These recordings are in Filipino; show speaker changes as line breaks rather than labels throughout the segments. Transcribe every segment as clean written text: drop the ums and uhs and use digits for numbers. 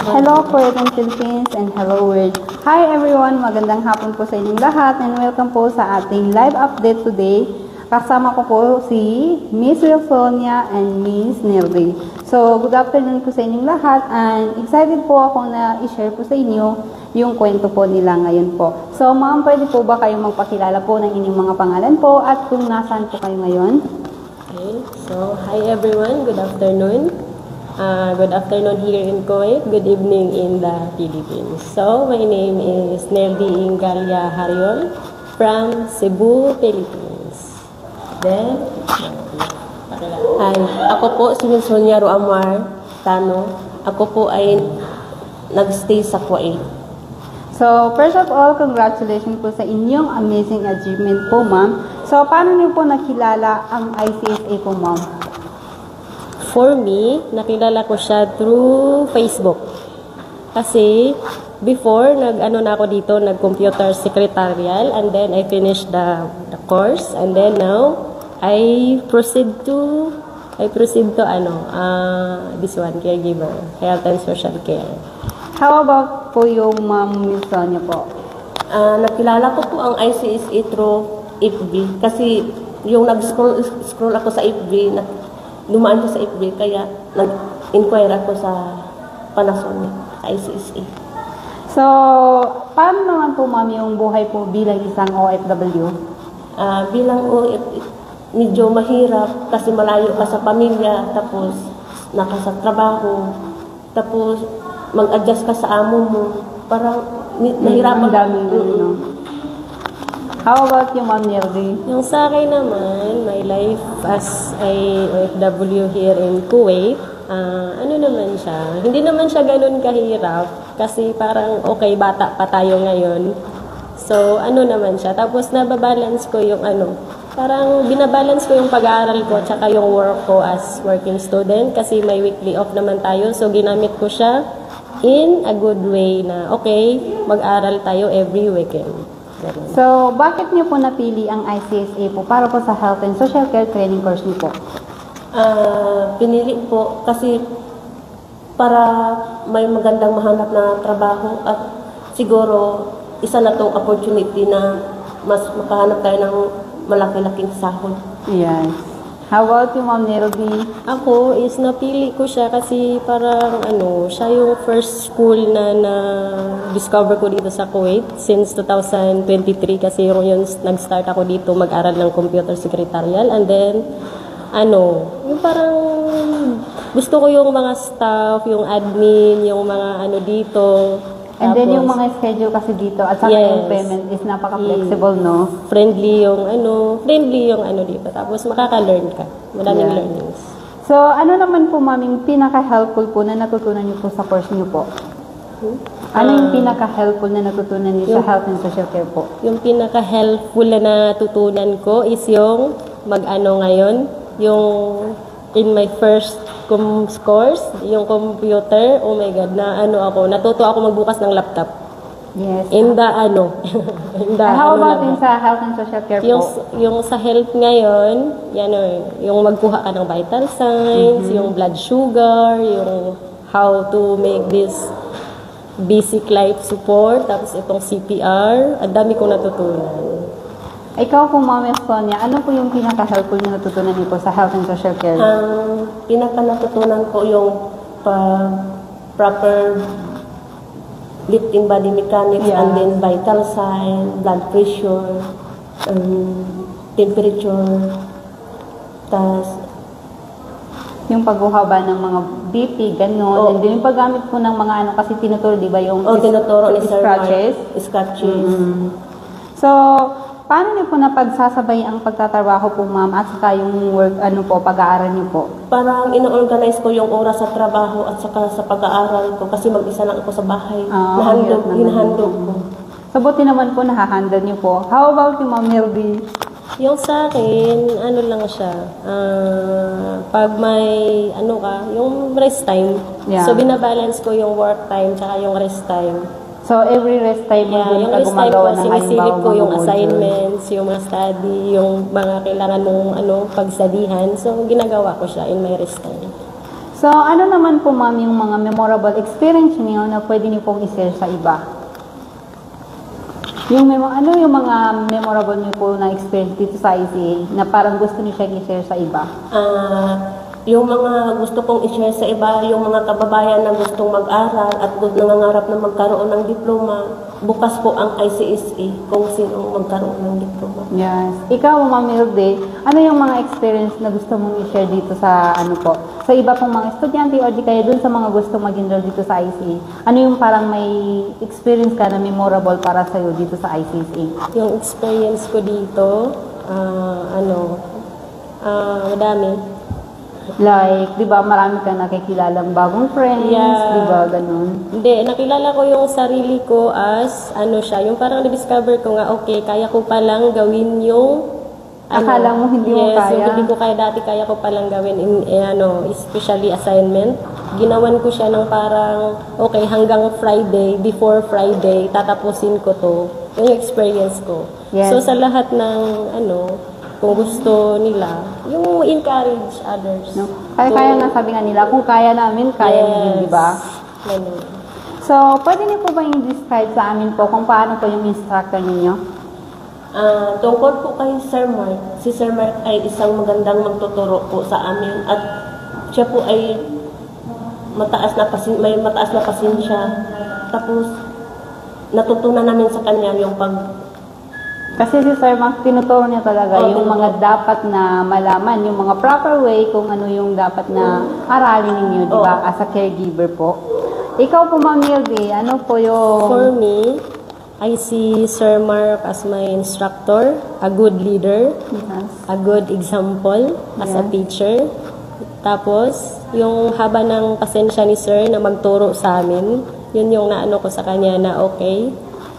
Hello po from Philippines and hello world. Hi everyone, magandang hapon po sa inyong lahat and welcome po sa ating live update today. Kasama ko po si Miss Wilsonia and Miss Nilby. So, good afternoon po sa inyong lahat and excited po ako na i-share po sa inyo yung kwento po nila ngayon po. So, ma'am, pwede po ba kayong magpakilala po ng inyong mga pangalan po at kung nasaan po kayo ngayon?
Okay, so hi everyone, good afternoon. Good afternoon here in Kuwait, good evening in the Philippines. So, my name is Neldy Ingalia Harion from Cebu, Philippines. Then, hi, ako po si Wilsonia Roamar Tano. Ako po ay nag-stay sa Kuwait.
So, first of all, congratulations po sa inyong amazing achievement po, ma'am. So, paano niyo po nakilala ang ICSA po, ma'am?
For me, nakilala ko siya through Facebook. Kasi, before, nag-computer secretarial, and then I finished the course, and then now, I proceed to this one, caregiver, health and social care.
How about po yung ma'am Wilsonia po?
Nakilala ko po ang ICSA through FB, kasi yung nag-scroll ako sa FB, dumaan ko sa FB, kaya nag-inquire ako sa Panasonic, sa ICSA.
So, paano naman po ma'am yung buhay po bilang isang OFW?
Bilang OFW, medyo mahirap kasi malayo ka sa pamilya, tapos nakasa trabaho, tapos mag-adjust ka sa amo mo, parang nahirapan ka.
How about you, Ma'am Nilby?
Yung sa akin naman, my life as a OFW here in Kuwait, hindi naman siya ganun kahirap kasi parang okay, bata pa tayo ngayon. So, naman siya. Tapos nababalance ko yung parang binabalance ko yung pag-aaral ko tsaka yung work ko as working student kasi may weekly off naman tayo. So, ginamit ko siya in a good way na okay, mag-aral tayo every weekend. Ganun.
So, bakit niyo po napili ang ICSA po para po sa health and social care training course niyo po?
Pinili po kasi para may magandang mahanap na trabaho at siguro isa na itong opportunity na mas makahanap tayo ng malaki-laking sahod.
Yes. How about you, Ma'am Nilby?
Ako is napili ko siya kasi parang siya yung first school na na-discover ko dito sa Kuwait since 2023 kasi yung nag-start ako dito mag-aral ng computer secretarial and then yung parang gusto ko yung mga staff, yung admin, yung mga dito.
And then yung mga schedule kasi dito at saka yung payment is napaka-flexible, no?
Friendly yung dito. Tapos makaka-learn ka. Maraming learnings.
So, ano naman po, ma'am, yung pinaka-helpful po na natutunan niyo po sa course niyo po? Ano yung pinaka-helpful na natutunan niyo sa health and social care po?
Yung pinaka-helpful na natutunan ko is yung yung in my first course, yung computer, oh my God, natuto ako magbukas ng laptop.
Yes.
How
about yung sa health and social care po?
Yung sa health ngayon, yung magkuha ka ng vital signs, yung blood sugar, yung how to make this basic life support, tapos itong CPR, ang dami kong natutunan.
Ikaw po, Ma'am Wilsonia, ano po yung pinaka-helpful na natutunan niyo po sa health and social care?
Pinaka-natutunan ko yung proper lifting body mechanics and then vital sign, blood pressure, temperature, tas
yung paghuhaba ng mga BP, gano'n. And then yung paggamit po ng mga kasi tinuturo, di ba, yung
tinuturo ni Sir
scratches?
Scratches.
So, paano niyo po napagsasabay ang pagtatrabaho po, ma'am, at saka yung work, pag-aaral niyo po?
Parang ino-organize ko yung oras sa trabaho at saka sa pag-aaral ko kasi mag-isa lang ako sa bahay. Hinahandog ko.
So, buti naman po nahahandle niyo po. How about you, Ma'am Nilby?
Yung sa akin, lang siya, pag may, yung rest time. Yeah. So, binabalance ko yung work time tsaka yung rest time.
So, every rest time mo dun
Yung
ka
rest time ko,
gumagawa ng
sinisilip ko
mga
yung
module.
assignments, yung mga study, yung mga kailangan mong pagstudihan. So, ginagawa ko siya in my rest time.
So, ano naman po ma'am yung mga memorable experience niyo na pwede niyo pong i-share sa iba? Yung ano yung mga memorable niyo po na experience dito sa ICA na parang gusto niyo siya i-share sa iba?
Yung mga gusto kong i-share sa iba, yung mga kababayan na gustong mag-aral at nangangarap na magkaroon ng diploma, bukas po ang ICSA kung sino magkaroon ng diploma.
Yes. Ikaw, Ma'am Milde, ano yung mga experience na gusto mong i-share dito sa sa iba pong mga estudyante o di kaya dun sa mga gusto mag-enroll dito sa ICA? Ano yung parang may experience ka na memorable para sa'yo dito sa ICSA?
Yung experience ko dito, madami.
Like, di ba, marami kang nakikilalang bagong friends,
Yeah.
di ba, ganun?
Hindi, nakilala ko yung sarili ko as, yung parang na-discover ko nga, okay, kaya ko palang gawin yung,
Akala mo hindi mo kaya?
Yung hindi ko kaya dati, kaya ko palang gawin, especially assignment. Ginawan ko siya ng parang, okay, hanggang Friday, before Friday, tatapusin ko to, yung experience ko.
Yes.
So, sa lahat ng, kung gusto nila, yung encourage others.
No? Kaya nga sabi nga nila, kung kaya namin, kaya niyo din, di ba?
Ganun.
So, pwede niyo po ba yung describe sa amin po kung paano po yung instructor ninyo?
Tungkol po kay Sir Mark, si Sir Mark ay isang magandang magtuturo po sa amin at siya po ay may mataas na pasensya. Tapos, natutunan namin sa kanya yung
Kasi si Sir Mark, tinuturo niya talaga
Oo,
yung mga dapat na malaman, yung mga proper way kung ano yung dapat na aralin ninyo, di ba, as a caregiver po. Ikaw po, Ma'am Milde, ano po yung...
For me, I see Sir Mark as my instructor, a good leader,
Yes.
a good example as a teacher. Tapos, yung haba ng pasensya ni Sir na magturo sa amin, yun yung naano ko sa kanya na okay,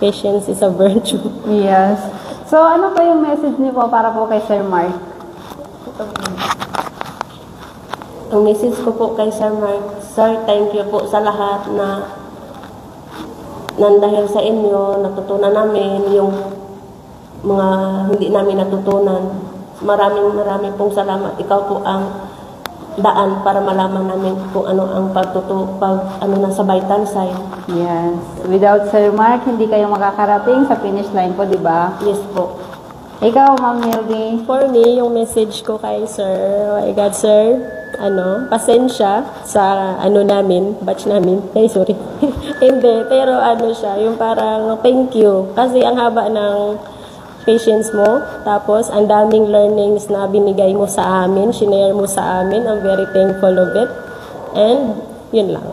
patience is a virtue.
Yes. So, ano po yung message niyo po para po kay Sir Mark?
Ang message ko po kay Sir Mark, Sir, thank you po sa lahat na dahil sa inyo, natutunan namin yung mga hindi namin natutunan. Maraming pong salamat. Ikaw po ang daan para malaman namin kung ano ang nasa vital sign.
Yes. Without Sir Mark, hindi kayo makakarating sa finish line po, di ba?
Yes po.
Ikaw, Ma'am Milde.
For me, yung message ko kay Sir, oh my God, Sir, pasensya sa batch namin. Ay, sorry. Hindi, pero siya, yung parang thank you. Kasi ang haba ng patience mo, tapos ang daming learnings na binigay mo sa amin, shinare mo sa amin, I'm very thankful of it. And, yun lang.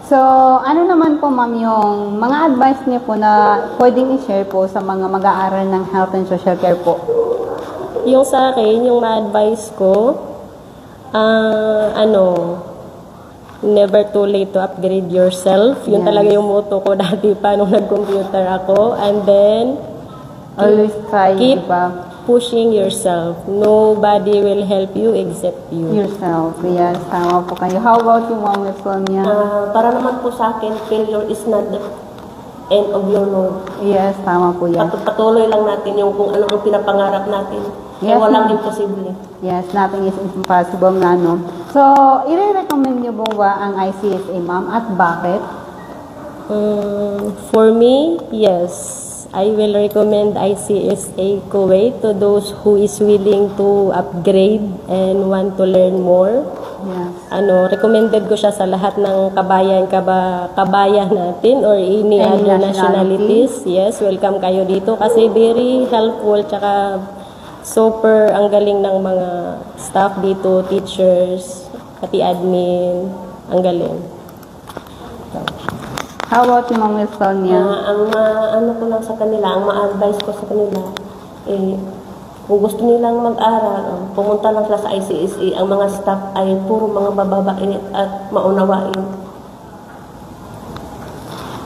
So, ano naman po, Ma'am, yung mga advice niyo po na pwedeng i-share po sa mga mag-aaral ng health and social care po?
Yung sa akin, yung ma-advise ko, never too late to upgrade yourself. Yun
Yes.
talaga yung motto ko dati pa nung nag-computer ako. And then,
Always try,
keep
di ba?
pushing yourself. Nobody will help you except you.
Yourself. Yes, tama po kayo. How about you, Ma'am Sonia?
Para naman po sa akin, failure is not the end of your road.
Yes, tama po yan.
Patuloy lang natin yung kung ano ang pinapangarap natin.
Yes,
Walang
ma'am.
imposible.
Yes, nothing is impossible na, no? So, i-recommend niyo po ba ang ICSA, Ma'am? At bakit?
For me, yes. I will recommend ICSA Kuwait to those who is willing to upgrade and want to learn more.
Yes.
Recommended ko siya sa lahat ng kabayan natin or any other nationalities. Yes, welcome kayo dito kasi very helpful tsaka super ang galing ng mga staff dito, teachers, pati admin, ang galing.
How about you, Ma'am Sonia?
Ang ko lang sa kanila, ang ma-advise ko sa kanila, kung gusto nilang mag-aral, pumunta lang sila sa ICSA. Ang mga staff ay puro mga bababae at maunawain.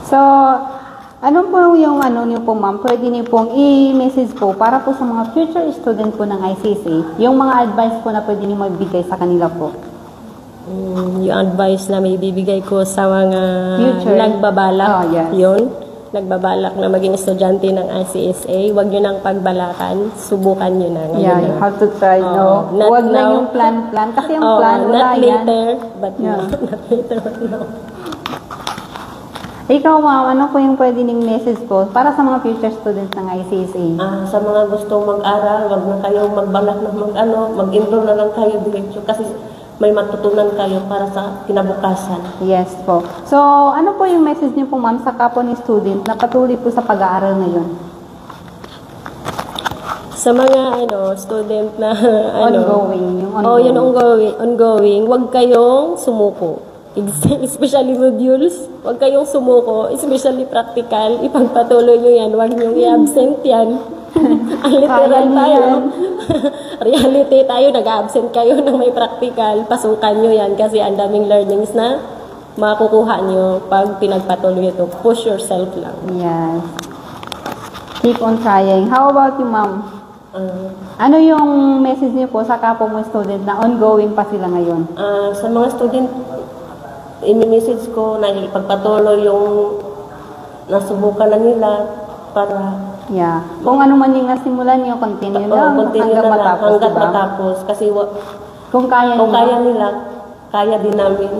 So, ano po yung niyo po, Ma'am? Pwede niyo pong i-message po para po sa mga future student po ng ICSA, yung mga advice po na pwede niyo magbigay sa kanila po.
Yung advice na may bibigay ko sa mga
Future.
nagbabalak,
Oh, yes.
yun. nagbabalak na maging estudyante ng ICSA, huwag nyo nang pagbalakan, subukan nyo na. Ngayon
Yeah,
na.
you have to try, no?
not
Huwag na
now.
yung plan. Kasi yung plan, wala
not
yan.
later, but
Yeah.
now. Not later, but now.
Ikaw, ma'am, ano po yung pwede ning message po para sa mga future students ng ICSA?
Sa mga gustong mag-aral, wag na kayong magbalak na mag-enroll na lang kayo diretso kasi may matutunan kayo para sa kinabukasan.
Yes po. So, ano po yung message niyo po, ma'am, sa kapwa ni student na patuloy po sa pag-aaral ngayon?
Sa mga student na
Ongoing, yung
yung ongoing, wag kayong sumuko. Especially modules, wag kayong sumuko, especially practical, ipagpatuloy nyo yan, wag nyo i-absent yan. Ang literal tayo. Reality tayo, nag-absent kayo ng may practical, pasukan nyo yan kasi ang daming learnings na makukuha nyo pag pinagpatuloy ito. Push yourself lang.
Yes. Keep on trying. How about you, ma'am? Ano yung message niyo po sa kapwa mo student na ongoing pa sila ngayon?
Sa mga student, i-message ko na ipagpatuloy yung nasubukan na nila para
Yeah. Kung ano man yung nasimulan niyo, continue lang
continue
hanggang
na lang,
matapos,
hanggat
diba?
matapos. Kasi
Kung kaya
kung
niyo.
kaya nila, kaya din namin.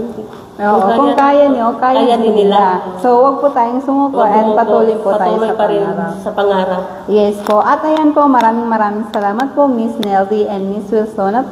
Oo, kung kaya niyo, kaya din nila. So, wag po tayong sumuko and patuloy po tayo
Patuloy
sa
pa rin
pangarap.
sa pangarap.
Yes po. At ayan po, maraming salamat po, Miss Neldy and Miss Wilsonia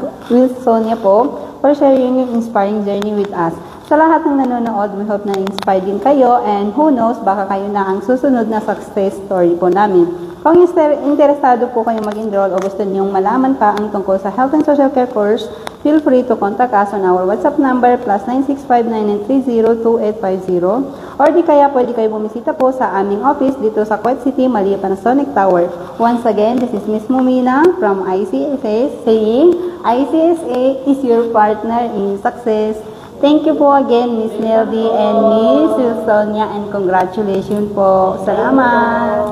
po for sharing your inspiring journey with us. Sa lahat ng nanonood, we hope na inspired din kayo and who knows, baka kayo na ang susunod na success story po namin. Kung interesado po kayong mag-enroll o gusto niyong malaman pa ang tungkol sa Health and Social Care course, feel free to contact us on our WhatsApp number +96599302850 or di kaya pwede kayo bumisita po sa aming office dito sa Kuwait City, Malia Panasonic Tower. Once again, this is Miss Mumina from ICSA saying, ICSA is your partner in success. Thank you po again, Miss Neldy and Miss Wilsonia, and congratulations po. Salamat!